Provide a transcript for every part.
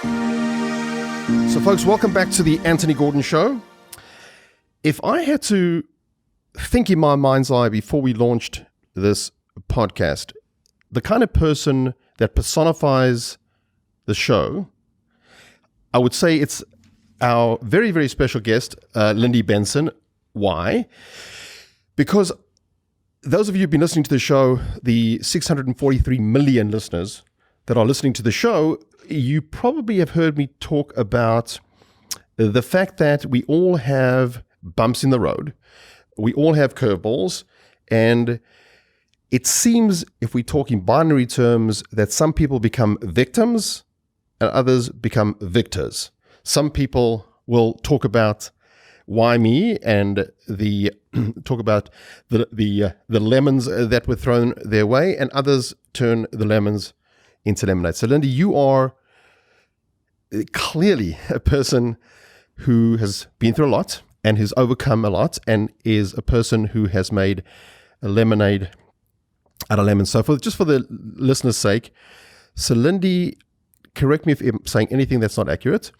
So, folks, welcome back to the Antony Gordon Show. If I had to think in my mind's eye before we launched this podcast, the kind of person that personifies the show, I would say it's our very, very special guest, Lyndie Benson. Why? Because those of you who've been listening to the show, the 643 million listeners that are listening to the show, you probably have heard me talk about the fact that we all have bumps in the road. We all have curveballs. And it seems, if we talk in binary terms, that some people become victims and others become victors. Some people will talk about why me and talk about the lemons that were thrown their way, and others turn the lemons into lemonade. So, Lyndie, you are clearly a person who has been through a lot and has overcome a lot, and is a person who has made a lemonade out of lemons. So, just for the listener's sake, so Lyndie, correct me if I'm saying anything that's not accurate.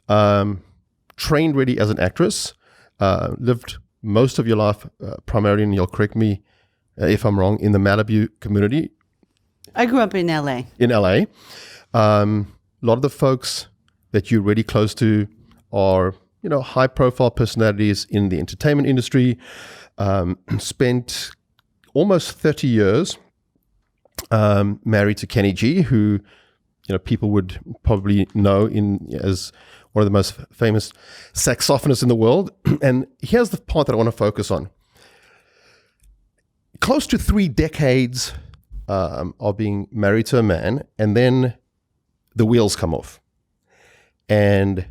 Trained really as an actress, lived most of your life primarily, and you'll correct me if I'm wrong, in the Malibu community. I grew up in LA. In LA. A lot of the folks that you're really close to are, high profile personalities in the entertainment industry. Spent almost 30 years married to Kenny G, who, people would probably know as one of the most famous saxophonists in the world. And here's the part that I want to focus on. Close to 3 decades of being married to a man, and then the wheels come off. And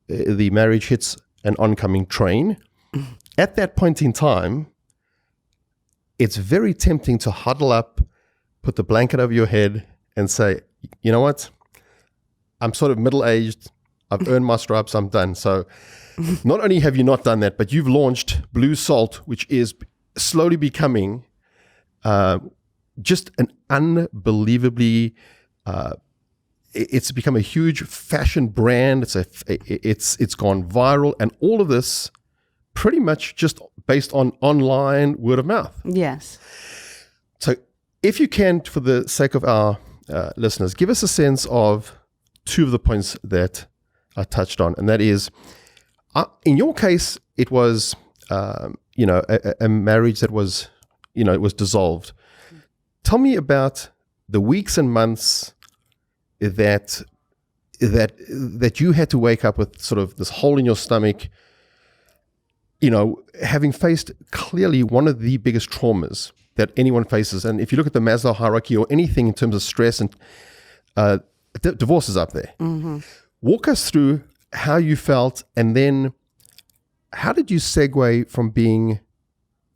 the marriage hits an oncoming train. At that point in time, it's very tempting to huddle up, put the blanket over your head, and say, you know what? I'm sort of middle-aged. I've earned my stripes. I'm done. So not only have you not done that, but you've launched Bleusalt, which is slowly becoming just an unbelievably, it's become a huge fashion brand. It's gone viral, and all of this pretty much just based on online word of mouth. Yes. So if you can, for the sake of our listeners, give us a sense of 2 of the points that I touched on, and that is, in your case, it was, a marriage that was, it was dissolved. Tell me about the weeks and months that you had to wake up with sort of this hole in your stomach, having faced clearly one of the biggest traumas that anyone faces. And if you look at the Maslow hierarchy or anything in terms of stress, and divorce is up there. Mm-hmm. Walk us through how you felt, and then how did you segue from being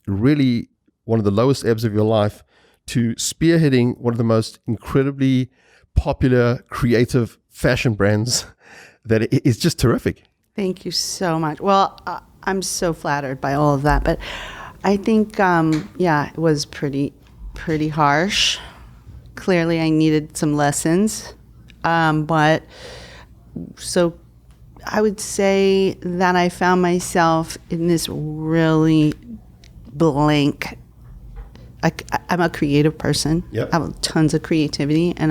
really one of the lowest ebbs of your life to spearheading one of the most incredibly popular, creative fashion brands that is just terrific? Thank you so much. Well, I'm so flattered by all of that, but I think, it was pretty harsh. Clearly, I needed some lessons, but so I would say that I found myself in this really blank. I'm a creative person. Yep. I have tons of creativity, and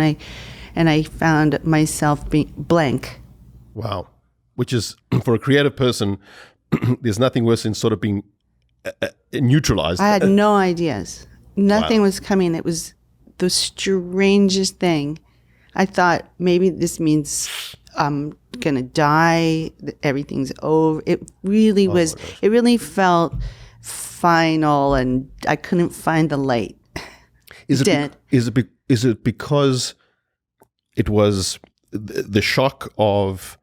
I found myself being blank. Wow. Which is, for a creative person, there's nothing worse than sort of being neutralized. I had no ideas. Nothing was coming. It was the strangest thing. I thought maybe this means I'm going to die. Everything's over. It really was. It really felt final, and I couldn't find the light. Is it because it was the shock of?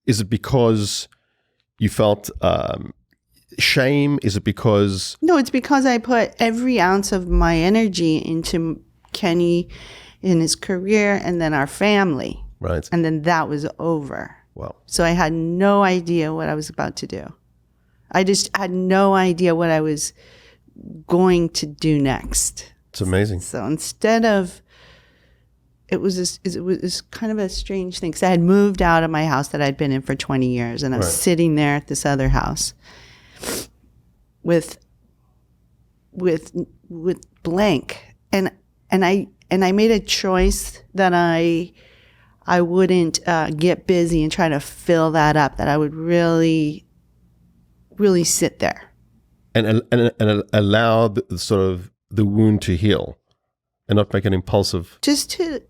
Is it because you felt shame? Is it because? No, it's because I put every ounce of my energy into Kenny in his career, and then our family. Right. And then that was over. Wow. So I had no idea what I was about to do. I just had no idea what I was going to do next. It's amazing. So instead of it was kind of a strange thing because I had moved out of my house that I'd been in for 20 years, and I was sitting there at this other house with blank, and I made a choice that I wouldn't get busy and try to fill that up. That I would really sit there and allow the sort of the wound to heal, and not make an impulsive. Just to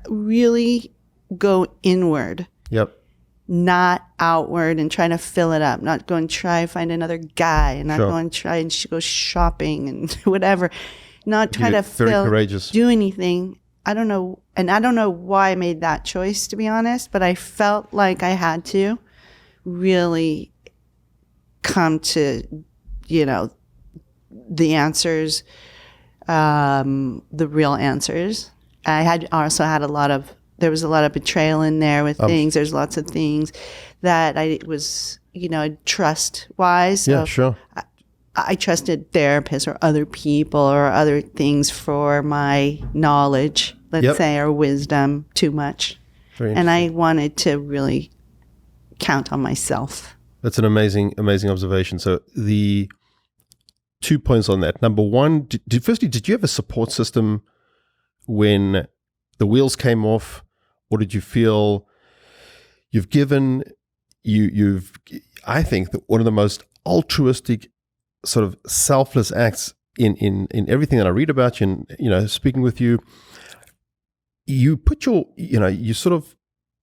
really go inward. Yep. Not outward and trying to fill it up. Not go and try and find another guy, and not go and try and go shopping and whatever. Not try to do anything. I don't know, and I don't know why I made that choice, to be honest, but I felt like I had to really come to, the answers, the real answers. I also had there was a lot of betrayal in there with things. There's lots of things that I was, trust-wise. So yeah, sure. I trusted therapists or other people or other things for my knowledge, let's say, or wisdom too much. And I wanted to really count on myself. That's an amazing observation. So the 2 points on that. Number one, did you have a support system when the wheels came off, or did you feel you've I think that one of the most altruistic, sort of selfless acts in everything that I read about you, and speaking with you, you put you sort of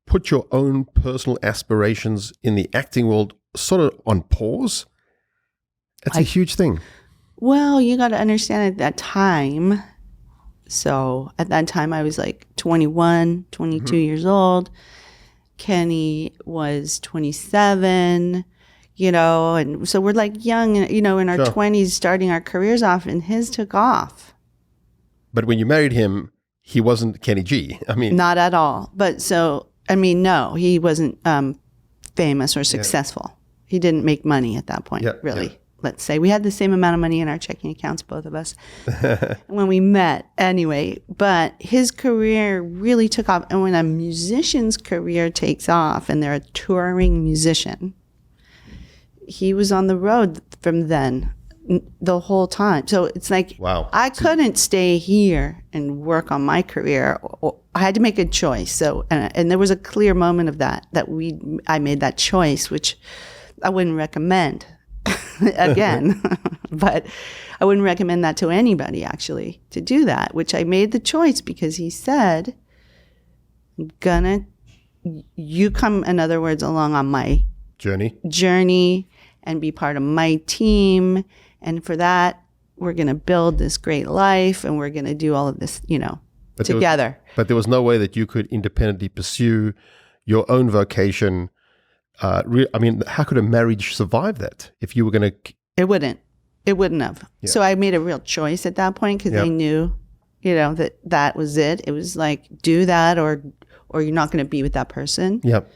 put your own personal aspirations in the acting world sort of on pause. That's a huge thing. Well, you got to understand at that time. So at that time I was like 21, 22 years old. Kenny was 27. And so we're like young, in our 20s, starting our careers off, and his took off. But when you married him, he wasn't Kenny G. I mean, not at all. But no, he wasn't famous or successful. He didn't make money at that point, really. Yeah. Let's say we had the same amount of money in our checking accounts, both of us, when we met anyway. But his career really took off. And when a musician's career takes off and they're a touring musician, he was on the road from then the whole time. So it's like, wow. I couldn't stay here and work on my career. I had to make a choice. So, and there was a clear moment of that I made that choice, which I wouldn't recommend again, but I wouldn't recommend that to anybody actually, to do that, which I made the choice because he said, you come, in other words, along on my journey and be part of my team. And for that, we're going to build this great life, and we're going to do all of this, together. But there was no way that you could independently pursue your own vocation. How could a marriage survive that if you were going to? It wouldn't have. Yeah. So I made a real choice at that point because I knew, that was it. It was like, do that or you're not going to be with that person. Yep.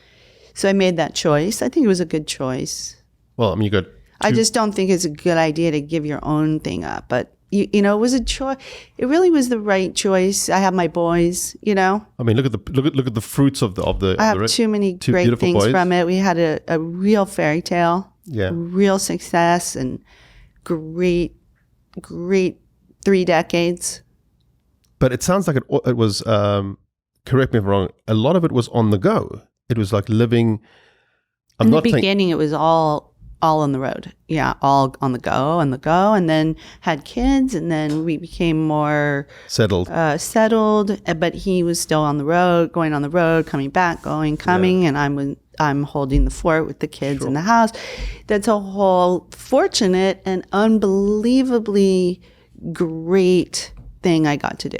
So I made that choice. I think it was a good choice. Well, you got. I just don't think it's a good idea to give your own thing up. But, it was a choice. It really was the right choice. I have my boys, I mean, look at the fruits of the. I have too many great things boys. From it. We had a real fairy tale. Yeah. Real success and great 3 decades. But it sounds like it was. Correct me if I'm wrong. A lot of it was on the go. It was like living. In the beginning, it was all on the road. Yeah, all on the go, and then had kids, and then we became more settled. But he was still on the road, going on the road, coming back, coming, and I'm holding the fort with the kids in the house. That's a whole fortunate and unbelievably great thing I got to do.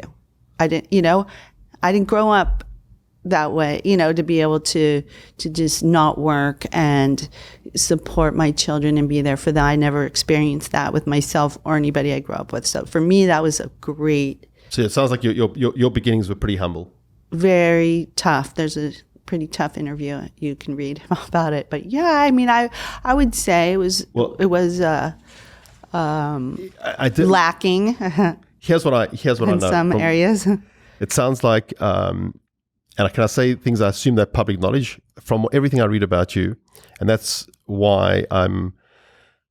I didn't grow up that way, to be able to just not work and support my children and be there for them. I never experienced that with myself or anybody I grew up with. So for me, that was a great. So it sounds like your beginnings were pretty humble. Very tough. There's a pretty tough interview you can read about it. But yeah, I mean, I would say it was lacking. Here's what I know in some areas. It sounds like, and can I say things I assume that public knowledge from everything I read about you, and that's why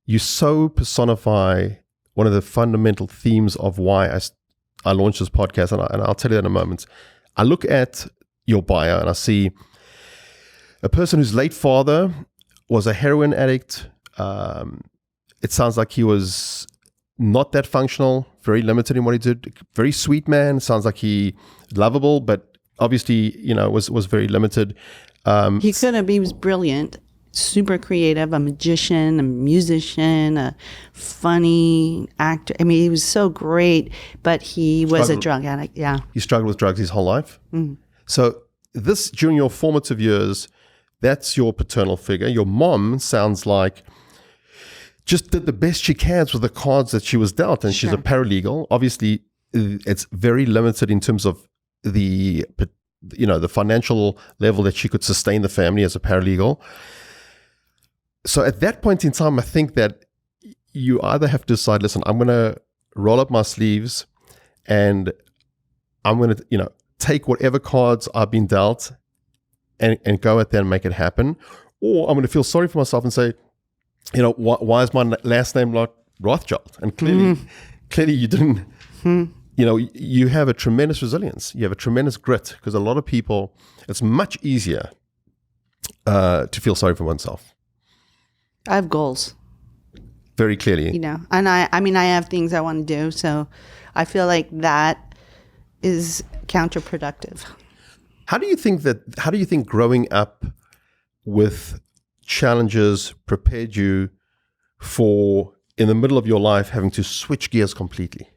you so personify one of the fundamental themes of why I launched this podcast, and I'll tell you that in a moment. I look at your bio and I see a person whose late father was a heroin addict. It sounds like he was not that functional, very limited in what he did. Very sweet man. Sounds like he lovable, but obviously, was very limited. He was brilliant, super creative, a magician, a musician, a funny actor. I mean, he was so great, but he was a drug addict. Yeah. He struggled with drugs his whole life. So this, during your formative years, that's your paternal figure. Your mom sounds like just did the best she can with the cards that she was dealt, and she's a paralegal. Obviously, it's very limited in terms of the financial level that she could sustain the family as a paralegal. So at that point in time, I think that you either have to decide, listen, I'm going to roll up my sleeves and I'm going to, take whatever cards I've been dealt and go out there and make it happen. Or I'm going to feel sorry for myself and say, why is my last name like Rothschild? And clearly you didn't, you have a tremendous resilience. You have a tremendous grit, because a lot of people, it's much easier to feel sorry for oneself. I have goals. Very clearly. And I have things I want to do. So I feel like that is counterproductive. How do you think growing up with challenges prepared you for, in the middle of your life, having to switch gears completely?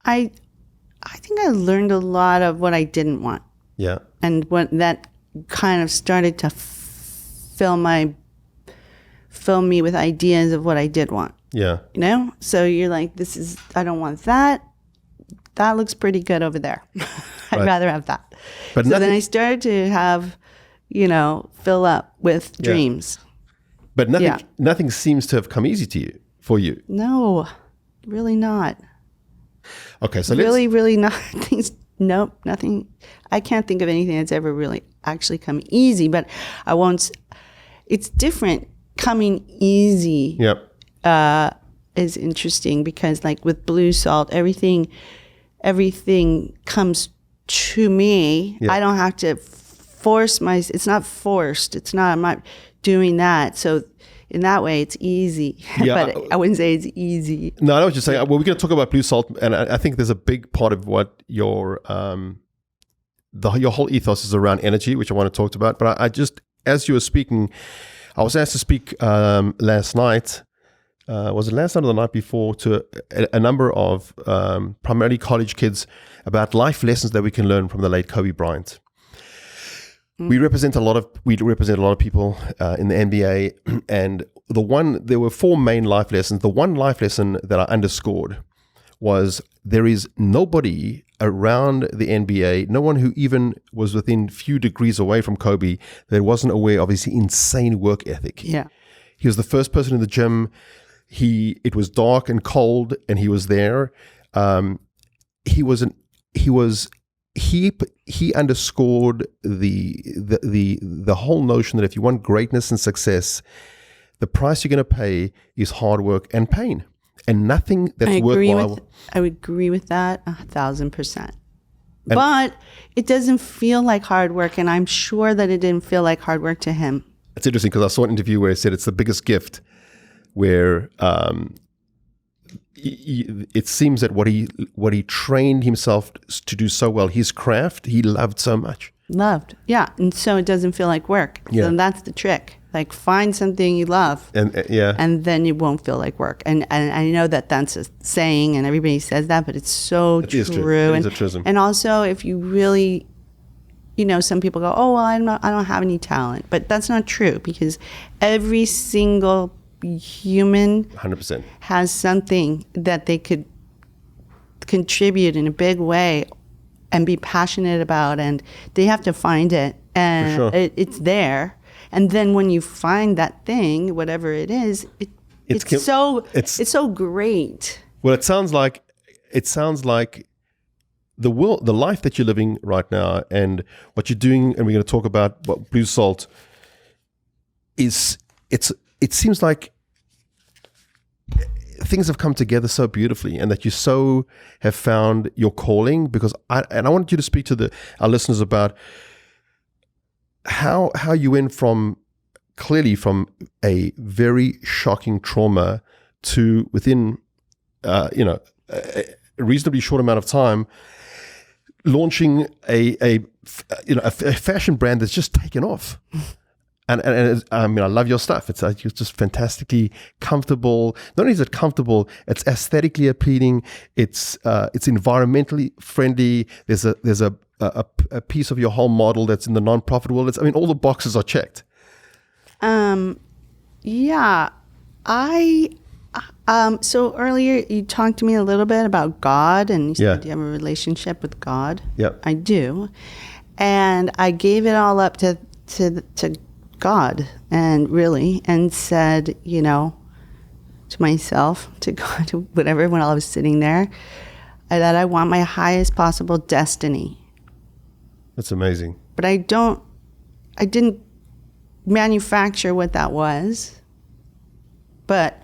I think I learned a lot of what I didn't want. Yeah. And what that kind of started to fill me with ideas of what I did want. Yeah. So you're like, I don't want that. That looks pretty good over there. I'd rather have that. But then I started to have, fill up with dreams. But nothing seems to have come easy for you. No, really not. Okay, so really not. Nope, nothing. I can't think of anything that's ever really actually come easy, but I won't. It's different. Coming easy is interesting, because like with Bleusalt, everything comes to me. I don't have to force it's not forced. I'm not doing that. So in that way, it's easy. But I wouldn't say it's easy. No, I know what you're saying. Well, we're going to talk about Bleusalt, and I think there's a big part of what your whole ethos is around energy, which I want to talk about. But I just, as you were speaking, I was asked to speak last night. Was it last night or the night before, to a number of primarily college kids about life lessons that we can learn from the late Kobe Bryant. We represent a lot of people in the NBA, and there were 4 main life lessons. The one life lesson that I underscored was there is nobody around the NBA, no one who even was within few degrees away from Kobe, that wasn't aware of his insane work ethic. Yeah, he was the first person in the gym. It was dark and cold, and he was there. He underscored the whole notion that if you want greatness and success, the price you're going to pay is hard work and pain, and nothing that's worthwhile. I would agree with that 1,000%. But it doesn't feel like hard work, and I'm sure that it didn't feel like hard work to him. It's interesting, because I saw an interview where he said it's the biggest gift, where it seems that what he trained himself to do so well, his craft, he loved so much. Yeah, and so it doesn't feel like work. Yeah. So that's the trick. Like, find something you love, and then it won't feel like work. And I know that that's a saying, and everybody says that, but it's so true. It is a truism. And also, if you really, some people go, "Oh, well, I don't have any talent," but that's not true, because every single human 100% has something that they could contribute in a big way and be passionate about, and they have to find it, and it's there. And then when you find that thing, whatever it is, it's so great. Well, it sounds like the world, the life that you're living right now, and what you're doing, and we're going to talk about what Bleusalt is. It seems like things have come together so beautifully, and that you so have found your calling. Because I wanted you to speak to our listeners about how you went from a very shocking trauma to within a reasonably short amount of time launching a fashion brand that's just taken off. And I mean, I love your stuff. It's just fantastically comfortable. Not only is it comfortable, it's aesthetically appealing. It's environmentally friendly. There's a piece of your whole model that's in the non-profit world. All the boxes are checked. Yeah, so earlier you talked to me a little bit about God, and you said you have a relationship with God. Yep. I do, and I gave it all up to God, and said, to myself, to God, to whatever, when I was sitting there, that I want my highest possible destiny. That's amazing. But I didn't manufacture what that was. But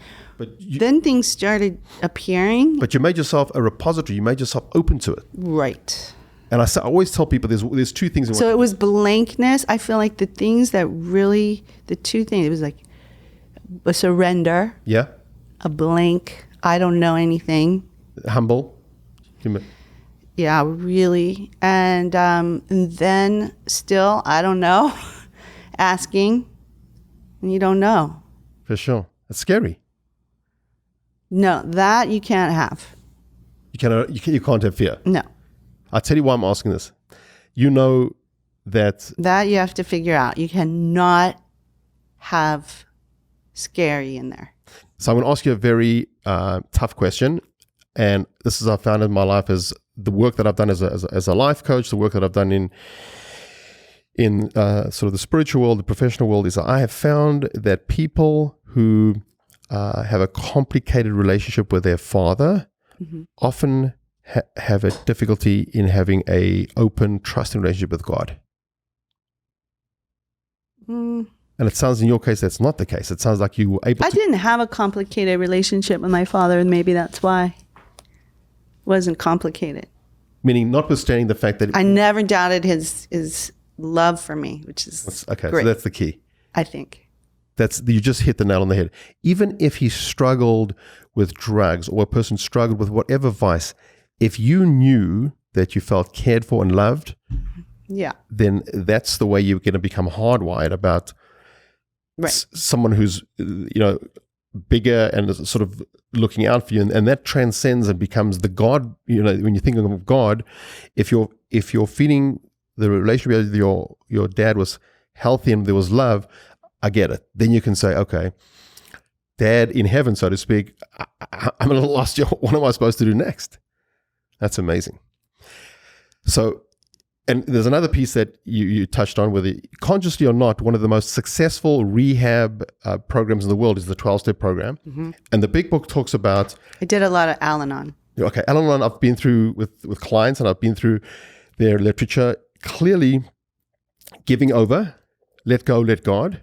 then things started appearing. But you made yourself a repository. You made yourself open to it. Right. And I always tell people there's two things. So it was blankness. I feel like the two things, it was like a surrender. Yeah. A blank, I don't know anything. Humble. Yeah, really. And then still, I don't know, asking, and you don't know. For sure. It's scary. No, that you can't have. You can't have fear. No. I'll tell you why I'm asking this. You know that you have to figure out. You cannot have scary in there. So I'm going to ask you a very tough question. And this is, I found in my life, as the work that I've done as a life coach, the work that I've done in sort of the spiritual world, the professional world, is I have found that people who have a complicated relationship with their father often have a difficulty in having a open, trusting relationship with God. And it sounds in your case that's not the case. It sounds like you were able to... I didn't have a complicated relationship with my father, and maybe that's why it wasn't complicated. Meaning, notwithstanding the fact that... I never doubted his love for me, which is okay, great. So that's the key. I think. You just hit the nail on the head. Even if he struggled with drugs, or a person struggled with whatever vice, if you knew that you felt cared for and loved, then that's the way you're going to become hardwired about someone who's bigger and is sort of looking out for you, and that transcends and becomes the God. When you're thinking of God, if you're feeling the relationship with your dad was healthy and there was love, I get it. Then you can say, okay, Dad in heaven, so to speak, I'm a little lost. What am I supposed to do next? That's amazing. So, and there's another piece that you touched on, whether consciously or not, one of the most successful rehab programs in the world is the 12-step program. And the big book talks about... I did a lot of Al-Anon. Okay, Al-Anon I've been through with clients, and I've been through their literature. Clearly, giving over, let go, let God.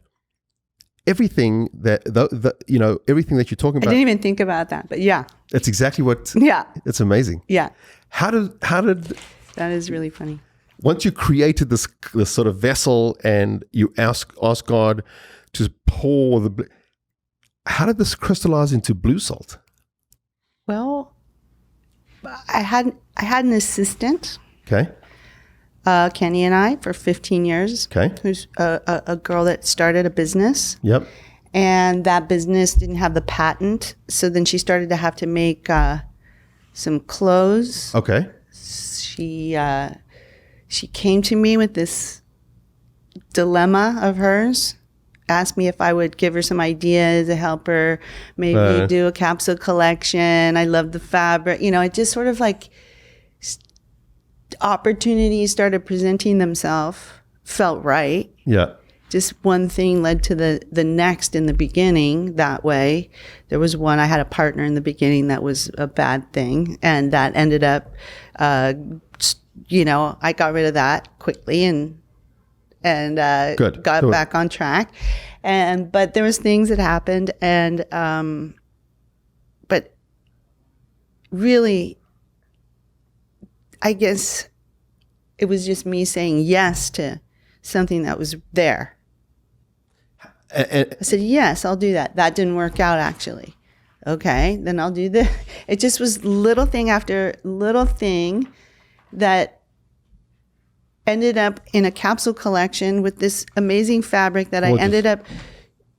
Everything that everything that you're talking about. I didn't even think about that, but yeah. That's exactly what. Yeah. It's amazing. Yeah. How did that is really funny. Once you created this sort of vessel and you ask God to pour how did this crystallize into Bleusalt? Well, I had an assistant. Okay. Kenny and I, for 15 years. Okay. Who's a girl that started a business. Yep. And that business didn't have the patent, so then she started to have to make some clothes. Okay. She came to me with this dilemma of hers, asked me if I would give her some ideas to help her maybe do a capsule collection. I love the fabric. It just sort of like opportunities started presenting themselves, felt right. Yeah. Just one thing led to the next in the beginning that way. There was one, I had a partner in the beginning that was a bad thing, and that ended up I got rid of that quickly and Good. got back on track. But there was things that happened, but really, I guess it was just me saying yes to something that was there. I said, yes, I'll do that. That didn't work out, actually. Okay, then I'll do this. It just was little thing after little thing that ended up in a capsule collection with this amazing fabric that I ended up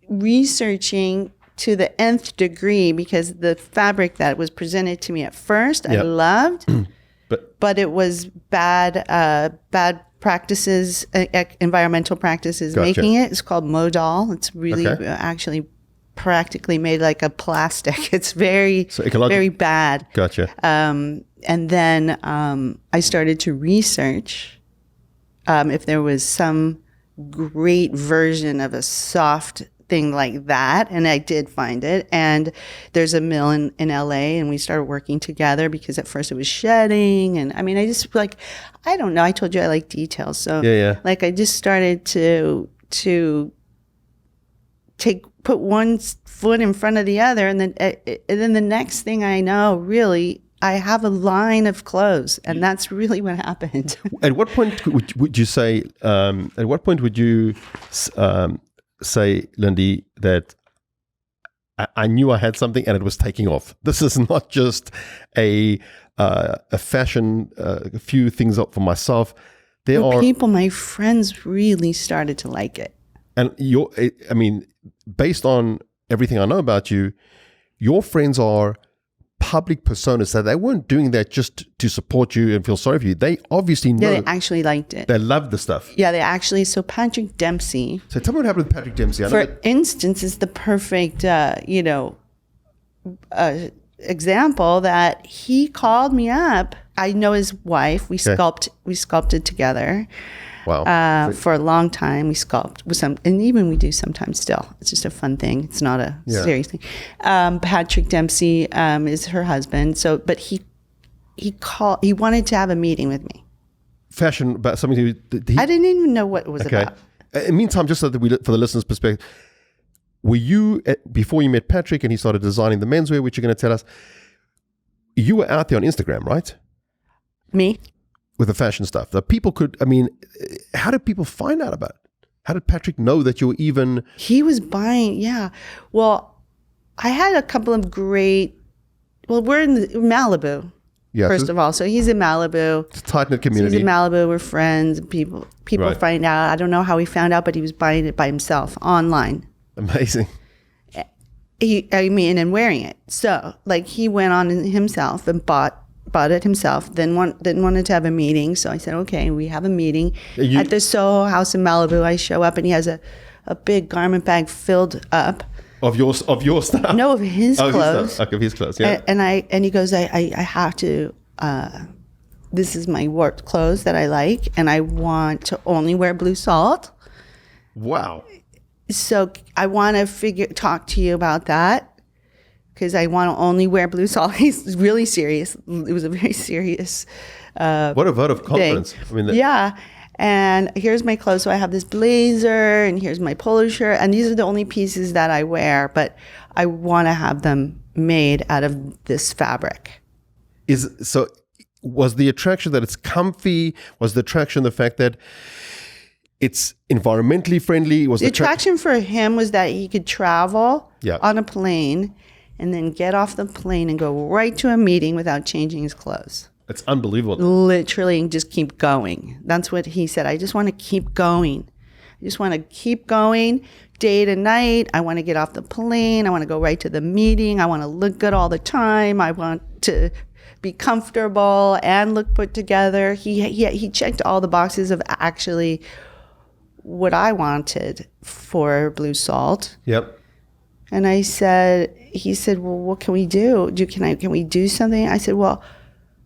researching to the nth degree, because the fabric that was presented to me at first, I loved, but it was bad practices, environmental practices making it. It's called modal. It's really actually practically made like a plastic. It's very, very bad. Gotcha. And then I started to research if there was some great version of a soft thing like that, and I did find it. And there's a mill in LA, and we started working together, because at first it was shedding, and I mean, I just I don't know. I told you I like details, so like I just started to put one foot in front of the other, and then the next thing I know, really, I have a line of clothes, and that's really what happened. At what point would you say? At what point would you say, Lyndie, that I knew I had something and it was taking off? This is not just a fashion, a few things up for myself. There are people, my friends, really started to like it. And based on everything I know about you, your friends are public personas, so they weren't doing that just to support you and feel sorry for you. They obviously know. Yeah, they actually liked it. They loved the stuff. Yeah, they actually. So Patrick Dempsey. So tell me what happened with Patrick Dempsey. For instance, is the perfect, example that he called me up. I know his wife. We sculpted together. Wow. For a long time, we sculpt with and even we do sometimes still. It's just a fun thing. It's not a serious thing. Patrick Dempsey is her husband. So, but he wanted to have a meeting with me. Fashion, about something I didn't even know what it was about. In the meantime, just so that for the listeners' perspective, were you, before you met Patrick and he started designing the menswear, which you're going to tell us, you were out there on Instagram, right? Me? With the fashion stuff that people could, how did people find out about it? How did Patrick know that you were even? He was buying, Well, I had a couple of we're in Malibu, first of all. So he's in Malibu. It's a tight-knit community. So he's in Malibu, we're friends. People find out. I don't know how he found out, but he was buying it by himself online. Amazing. And wearing it. So like he went on himself and bought it himself, then wanted to have a meeting. So I said, okay, we have a meeting at the Soho House in Malibu. I show up and he has a big garment bag filled up. Of your stuff? No, of his clothes. Okay, of his clothes, yeah. And he goes, I have to, this is my work clothes that I like, and I want to only wear Bleusalt. Wow. So I want to talk to you about that. Because I want to only wear Bleusalt. He's really serious. It was a very serious what a vote of confidence. Thing. And here's my clothes. So I have this blazer, and here's my polo shirt. And these are the only pieces that I wear. But I want to have them made out of this fabric. Was the attraction that it's comfy? Was the attraction the fact that it's environmentally friendly? Was the attraction for him was that he could travel on a plane and then get off the plane and go right to a meeting without changing his clothes. It's unbelievable. Literally, and just keep going. That's what he said. I just want to keep going. I just want to keep going day to night. I want to get off the plane. I want to go right to the meeting. I want to look good all the time. I want to be comfortable and look put together. He checked all the boxes of actually what I wanted for Bleusalt. Yep. And he said, well, what can we do? Can we do something? I said, well,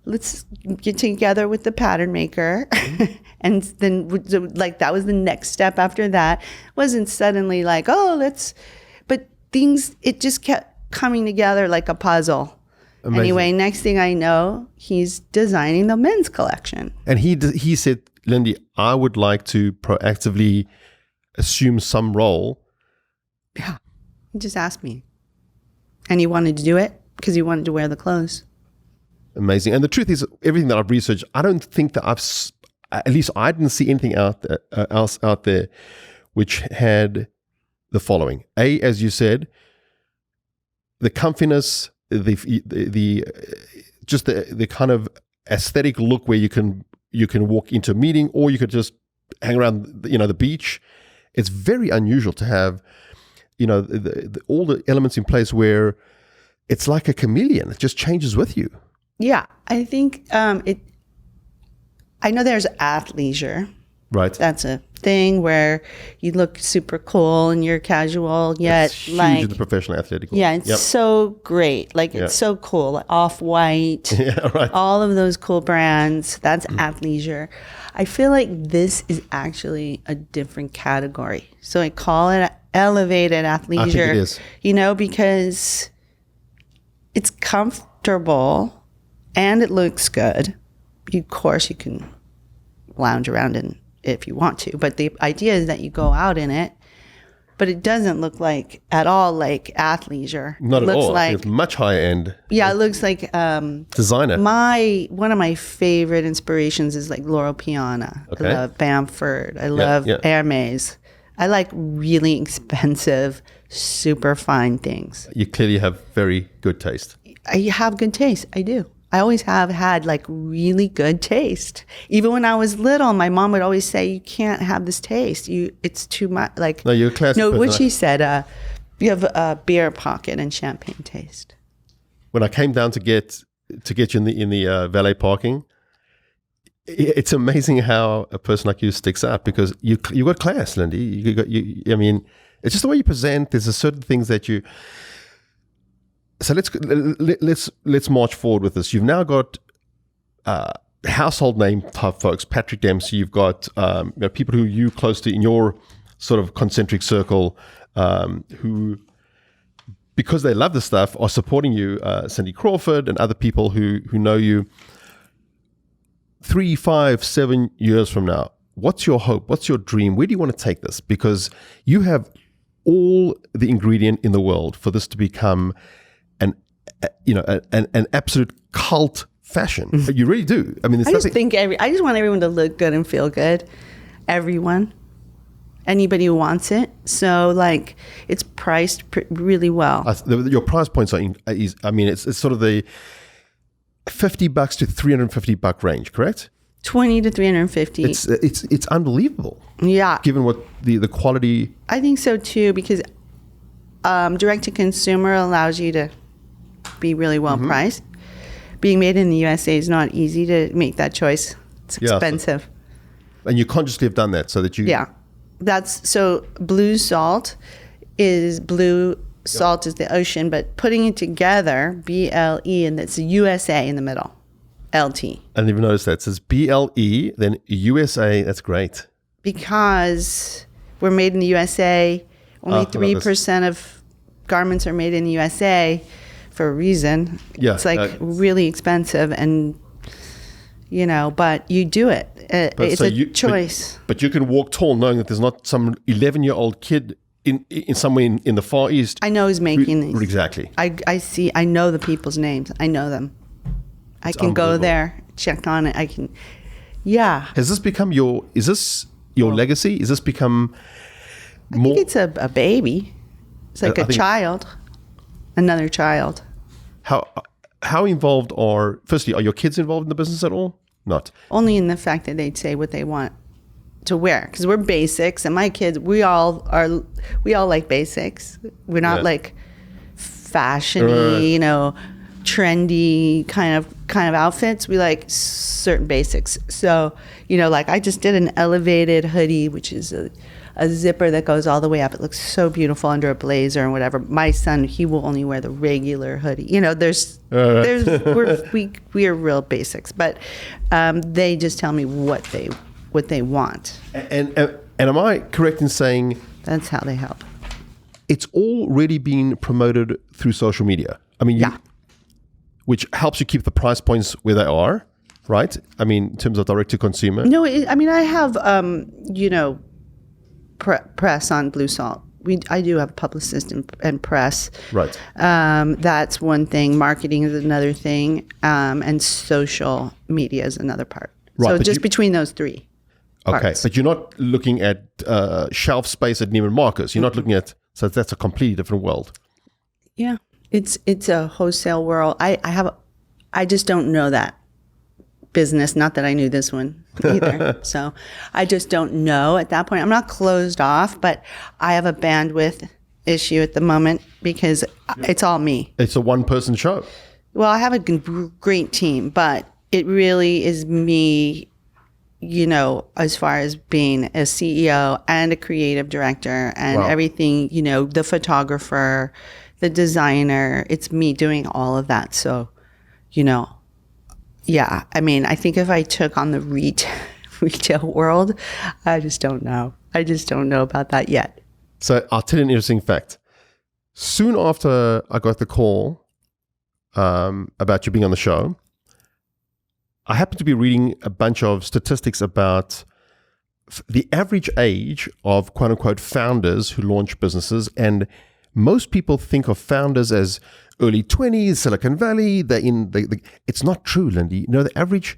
let's get together with the pattern maker. And then that was the next step after that. It wasn't suddenly but things, it just kept coming together like a puzzle. Amazing. Anyway, next thing I know, he's designing the men's collection. And he said, Lyndie, I would like to proactively assume some role. Yeah. He just asked me. And he wanted to do it because he wanted to wear the clothes. Amazing. And the truth is, everything that I've researched, I don't think that at least I didn't see anything else out there which had the following. A, as you said, the comfiness, the kind of aesthetic look where you can walk into a meeting, or you could just hang around the beach. It's very unusual to have all the elements in place where it's like a chameleon. It just changes with you. Yeah, I think I know there's athleisure. Right. That's a thing where you look super cool and you're casual, yet it's huge in the professional athletic world. Yeah, it's so great. Like it's so cool. Like Off-White, yeah, right. all of those cool brands. That's athleisure. I feel like this is actually a different category. So I call it elevated athleisure. I think it is. Because it's comfortable and it looks good. Of course, you can lounge around in if you want to, but the idea is that you go out in it, but it doesn't look like at all like athleisure. Not it at looks all. like, it's much higher end. Yeah, it looks like designer. One of my favorite inspirations is like Loro Piana. Okay. I love Bamford. I love Hermes. I like really expensive, super fine things. You clearly have very good taste. I have good taste. I do. I always have had like really good taste. Even when I was little, my mom would always say, "You can't have this taste. It's too much." Like, no, you're a classic. No, what she said, you have a beer pocket and champagne taste. When I came down to get you in the valet parking, it's amazing how a person like you sticks out, because you got class, Lyndie. I mean, it's just the way you present. There's a certain things that you. So let's march forward with this. You've now got household name type folks, Patrick Dempsey. You've got people who you close to in your sort of concentric circle, who, because they love this stuff, are supporting you. Cindy Crawford and other people who know you. 3, 5, 7 years from now, what's your hope? What's your dream? Where do you want to take this? Because you have all the ingredient in the world for this to become an absolute cult fashion. You really do. I mean, I just want everyone to look good and feel good. Everyone, anybody who wants it. So like, it's priced really well. Your price points it's sort of the $50 to $350 range, correct? 20 to 350. It's unbelievable. Yeah. Given what the quality. I think so too, because direct to consumer allows you to be really well priced. Being made in the USA is not easy to make that choice. It's expensive. And you consciously have done that so that you. Yeah. So Bleusalt is blue. Salt is the ocean, but putting it together, BLE, and it's USA in the middle, LT. I didn't even notice that. It says BLE, then USA. That's great. Because we're made in the USA. Only 3% of garments are made in the USA for a reason. Yeah, it's like really expensive, and but you do it. It's a choice. But you can walk tall knowing that there's not some 11-year-old kid in somewhere in the Far East. I know who's making these. Exactly. I know the people's names. I know them. I can go there, check on it. I can, Has this become your legacy? Is this become more? I think it's a baby. It's like a child, another child. How involved are your kids involved in the business at all? Not. Only in the fact that they'd say what they want to wear, because we're basics, and my kids, we all like basics. We're not like fashiony, trendy kind of outfits. We like certain basics. So like I just did an elevated hoodie, which is a zipper that goes all the way up. It looks so beautiful under a blazer and whatever. My son, he will only wear the regular hoodie. We are real basics, but they just tell me what they want. And am I correct in saying that's how they help? It's already been promoted through social media. I mean, which helps you keep the price points where they are, right? I mean, in terms of direct to consumer. No, I mean, I have, press on Bleusalt. I do have a publicist and press. Right. That's one thing. Marketing is another thing. And social media is another part. Right, So just between those three parts. But you're not looking at shelf space at Neiman Marcus. You're not looking at, so that's a completely different world. Yeah. It's a wholesale world. I just don't know that business. Not that I knew this one either. So I just don't know at that point. I'm not closed off, but I have a bandwidth issue at the moment because it's all me. It's a one-person show. Well, I have a great team, but it really is me, as far as being a CEO and a creative director and everything, the photographer, the designer, it's me doing all of that. So, yeah, I mean, I think if I took on the retail world, I just don't know. I just don't know about that yet. So I'll tell you an interesting fact. Soon after I got the call about you being on the show, I happened to be reading a bunch of statistics about the average age of quote unquote founders who launch businesses. And most people think of founders as early 20s, Silicon Valley. It's not true, Lyndie. The average,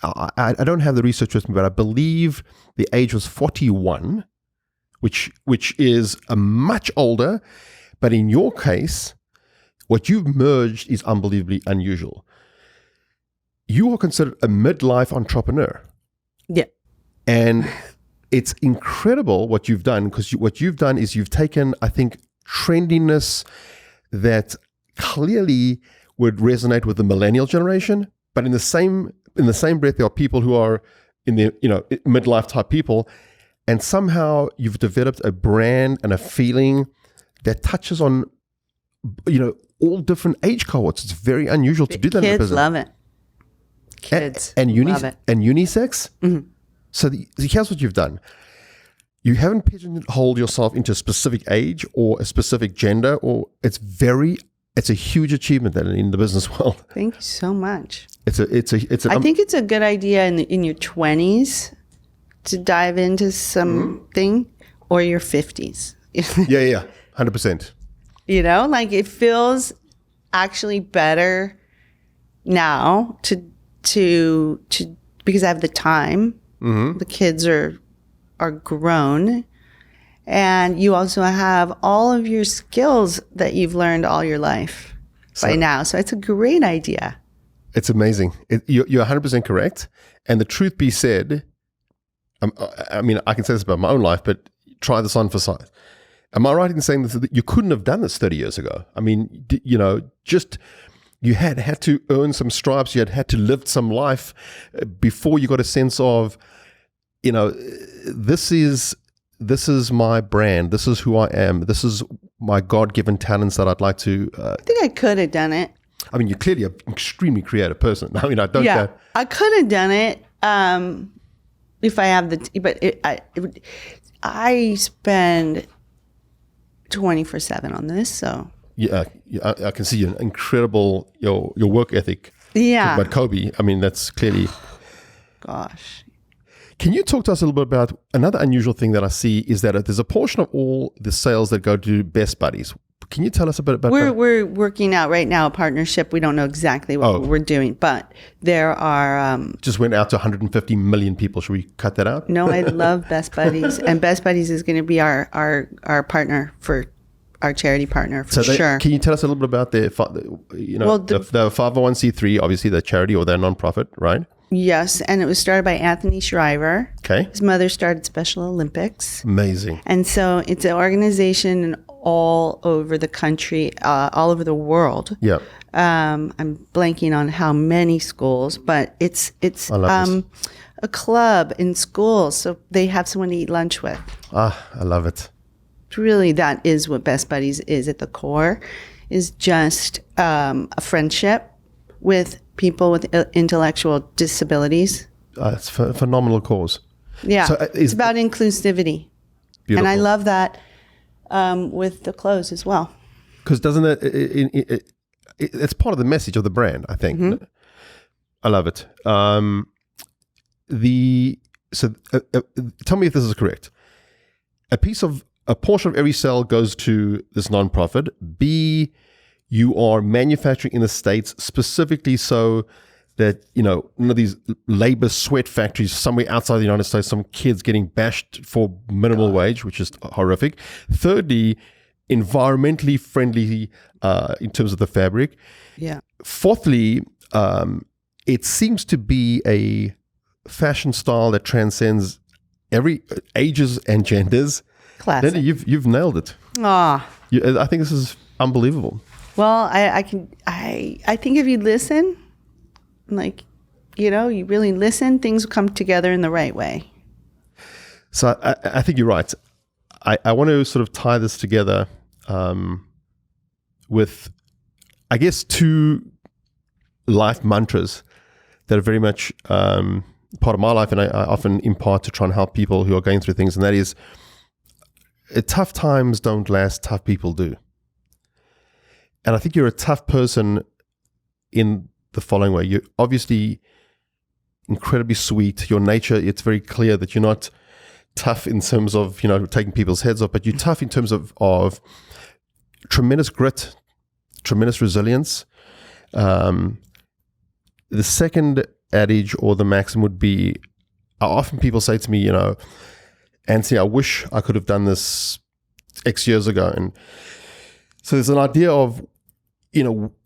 I don't have the research with me, but I believe the age was 41, which is a much older. But in your case, what you've merged is unbelievably unusual. You are considered a midlife entrepreneur. Yeah. And it's incredible what you've done, because what you've done is you've taken, I think, trendiness that clearly would resonate with the millennial generation, but in the same breath, there are people who are in the midlife type people, and somehow you've developed a brand and a feeling that touches on all different age cohorts. It's very unusual to do that in the business. Kids love it. Kids love it. And unisex. Mm-hmm. So here's what you've done. You haven't pigeonholed yourself into a specific age or a specific gender, or it's a huge achievement in the business world. Thank you so much. I think it's a good idea in your 20s to dive into something, or your 50s. Yeah, 100%. It feels actually better now to because I have the time. Mm-hmm. The kids are grown, and you also have all of your skills that you've learned all your life by now. So it's a great idea. It's amazing. You're 100% correct. And the truth be said, I mean, I can say this about my own life, but try this on for size. Am I right in saying that you couldn't have done this 30 years ago? I mean, you had to earn some stripes. You had to live some life before you got a sense of, this is my brand. This is who I am. This is my God-given talents that I'd like to. I think I could have done it. I mean, you're clearly an extremely creative person. I mean, I don't. Yeah, I could have done it if I have I spend 24/7 on this, so. Yeah, I can see an incredible your work ethic. Yeah. But Kobe, I mean, that's clearly. Gosh. Can you talk to us a little bit about another unusual thing that I see is that there's a portion of all the sales that go to Best Buddies. Can you tell us a bit about that? We're working out right now a partnership. We don't know exactly what we're doing, but there are... just went out to 150 million people. Should we cut that out? No, I love Best Buddies. And Best Buddies is going to be our partner for... our charity partner, sure. Can you tell us a little bit about the 501c3, obviously the charity or their nonprofit, right? Yes, and it was started by Antony Shriver. Okay. His mother started Special Olympics. Amazing. And so it's an organization all over the country, all over the world. Yeah. I'm blanking on how many schools, but it's a club in schools, so they have someone to eat lunch with. I love it. Really, that is what Best Buddies is at the core, is just a friendship with people with intellectual disabilities. It's a phenomenal cause. Yeah, so it's about inclusivity. Beautiful. And I love that with the clothes as well. Because doesn't it, it's part of the message of the brand, I think. Mm-hmm. I love it. Tell me if this is correct. A portion of every sale goes to this nonprofit. B, you are manufacturing in the States specifically so that, none of these labor sweat factories somewhere outside the United States, some kids getting bashed for minimal wage, which is horrific. Thirdly, environmentally friendly in terms of the fabric. Yeah. Fourthly, it seems to be a fashion style that transcends every ages and genders. Classic. Lindy, you've nailed it. Ah. I think this is unbelievable. Well, I think if you listen, you really listen, things will come together in the right way. So I think you're right. I want to sort of tie this together with, I guess, two life mantras that are very much part of my life, and I often impart to try and help people who are going through things, and that is, tough times don't last, tough people do. And I think you're a tough person in the following way. You're obviously incredibly sweet. Your nature, it's very clear that you're not tough in terms of, taking people's heads off, but you're tough in terms of tremendous grit, tremendous resilience. The second adage or the maxim would be, often people say to me, Antony, I wish I could have done this X years ago. And so there's an idea of,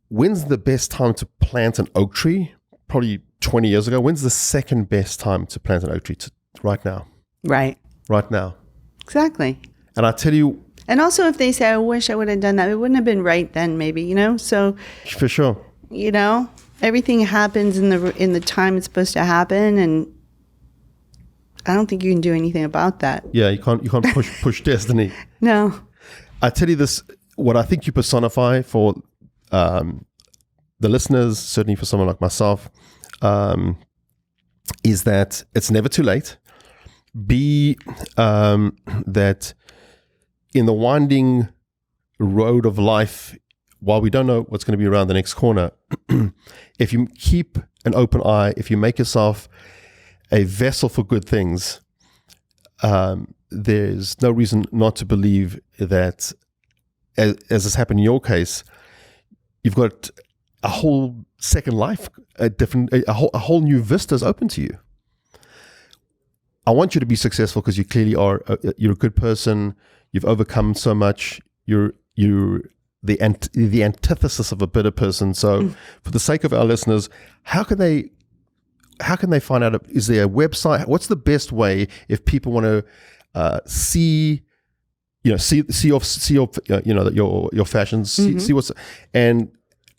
when's the best time to plant an oak tree? Probably 20 years ago. When's the second best time to plant an oak tree? Right now. Right. Right now. Exactly. And I tell you. And also if they say, I wish I would have done that, it wouldn't have been right then maybe, So. For sure. Everything happens in the time it's supposed to happen, and I don't think you can do anything about that. Yeah, you can't push destiny. No. I tell you this, what I think you personify for the listeners, certainly for someone like myself, is that it's never too late. B, that in the winding road of life, while we don't know what's going to be around the next corner, if you keep an open eye, if you make yourself a vessel for good things, there's no reason not to believe that, as has happened in your case, you've got a whole second life, a whole new vista is open to you. I want you to be successful because you clearly are. You're a good person. You've overcome so much. You're the antithesis of a bitter person. So, for the sake of our listeners, how can they find out? Is there a website? What's the best way if people want to see your fashions, see what's, and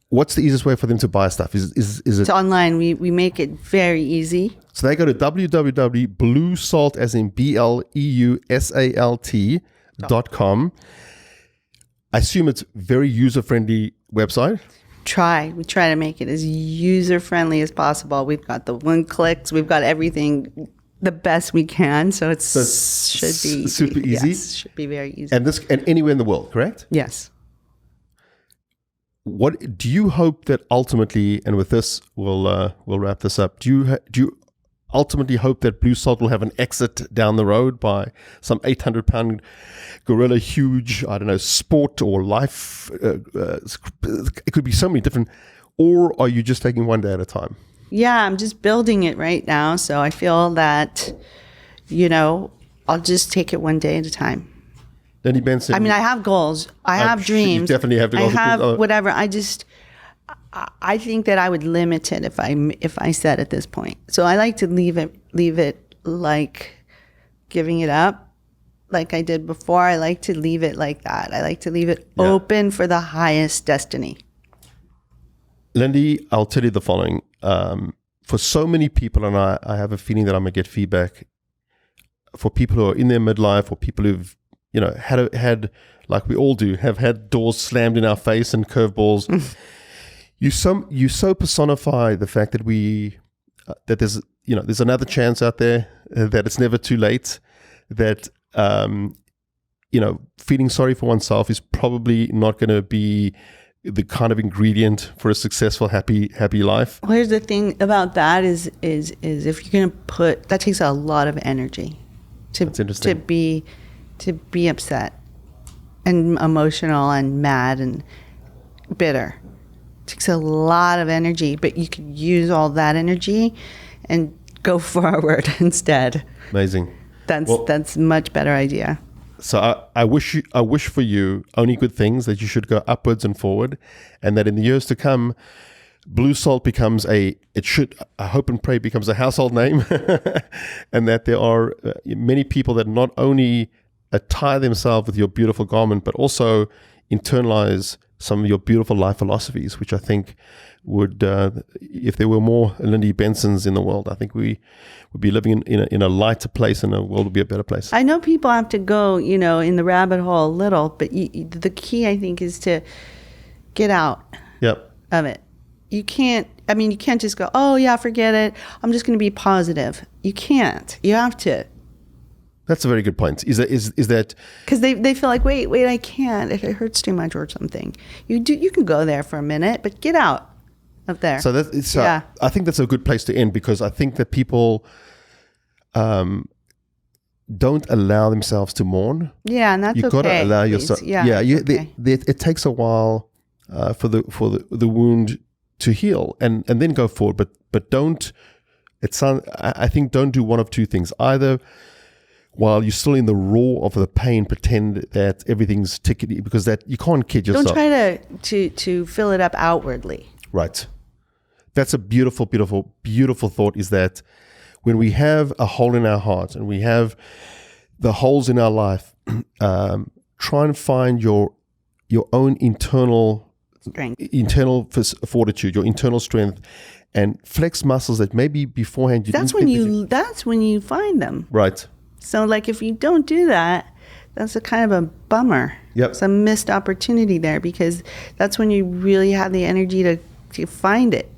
what's the easiest way for them to buy stuff? Is it? It's online. We make it very easy. So they go to www.bleusalt, as in BLEUSALT.com. I assume it's very user-friendly website. We try to make it as user-friendly as possible. We've got the one-clicks. We've got everything the best we can. So it should be super easy. Yes, should be very easy. And anywhere in the world, correct? Yes. What do you hope that ultimately, and with this we'll wrap this up, do you ultimately hope that Bleusalt will have an exit down the road by some 800-pound gorilla, huge, I don't know, sport or life? It could be so many different, or are you just taking one day at a time? Yeah, I'm just building it right now. So I feel that, I'll just take it one day at a time. Lyndie Benson. I mean, I have goals. I have dreams. You definitely have goals. I have whatever. I think that I would limit it if I said at this point. So I like to leave it like giving it up, like I did before. I like to leave it like that. I like to leave it open for the highest destiny. Lyndie, I'll tell you the following. For so many people, and I have a feeling that I'm going to get feedback, for people who are in their midlife, or people who've had like we all do, have had doors slammed in our face and curveballs. You so personify the fact that that there's another chance out there, that it's never too late, that feeling sorry for oneself is probably not going to be the kind of ingredient for a successful, happy life? Well, here's the thing about that is if you're going to put, that takes a lot of energy That's interesting. to be upset and emotional and mad and bitter. It takes a lot of energy, but you could use all that energy and go forward instead. Amazing. That's a much better idea. So I wish for you only good things, that you should go upwards and forward, and that in the years to come, Bleusalt becomes I hope and pray, becomes a household name, and that there are many people that not only attire themselves with your beautiful garment, but also internalize some of your beautiful life philosophies, which I think would, if there were more Lyndie Bensons in the world, I think we would be living in a lighter place, and the world would be a better place. I know people have to go, in the rabbit hole a little, but the key, I think, is to get out of it. You can't just go, oh yeah, forget it, I'm just going to be positive. You can't. You have to. That's a very good point. Is that because they feel like, wait, I can't. It hurts too much or something. You can go there for a minute, but get out of there. So I think that's a good place to end, because I think that people don't allow themselves to mourn. Yeah, and that's You've got to allow yourself. It takes a while for the wound to heal, and then go forward. But don't. I think don't do one of two things. Either while you're still in the raw of the pain, pretend that everything's tickety, because that you can't kid yourself. Don't try to fill it up outwardly. Right. That's a beautiful, beautiful, beautiful thought, is that when we have a hole in our heart and we have the holes in our life, try and find your own internal Strength. Internal fortitude, your internal strength, and flex muscles that maybe beforehand you That's didn't. That's when you find them. Right. So, like, if you don't do that, that's a kind of a bummer. Yep. It's a missed opportunity there, because that's when you really have the energy to find it.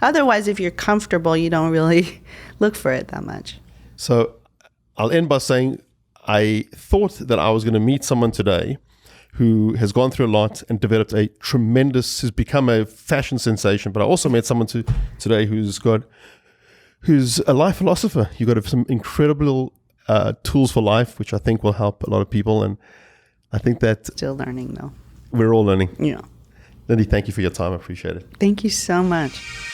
Otherwise, if you're comfortable, you don't really look for it that much. So I'll end by saying I thought that I was going to meet someone today who has gone through a lot and developed has become a fashion sensation. But I also met someone today who's a life philosopher. You've got some incredible tools for life, which I think will help a lot of people. And I think that Still learning, though. we're all learning. Yeah. Lyndie, thank you for your time. I appreciate it. Thank you so much.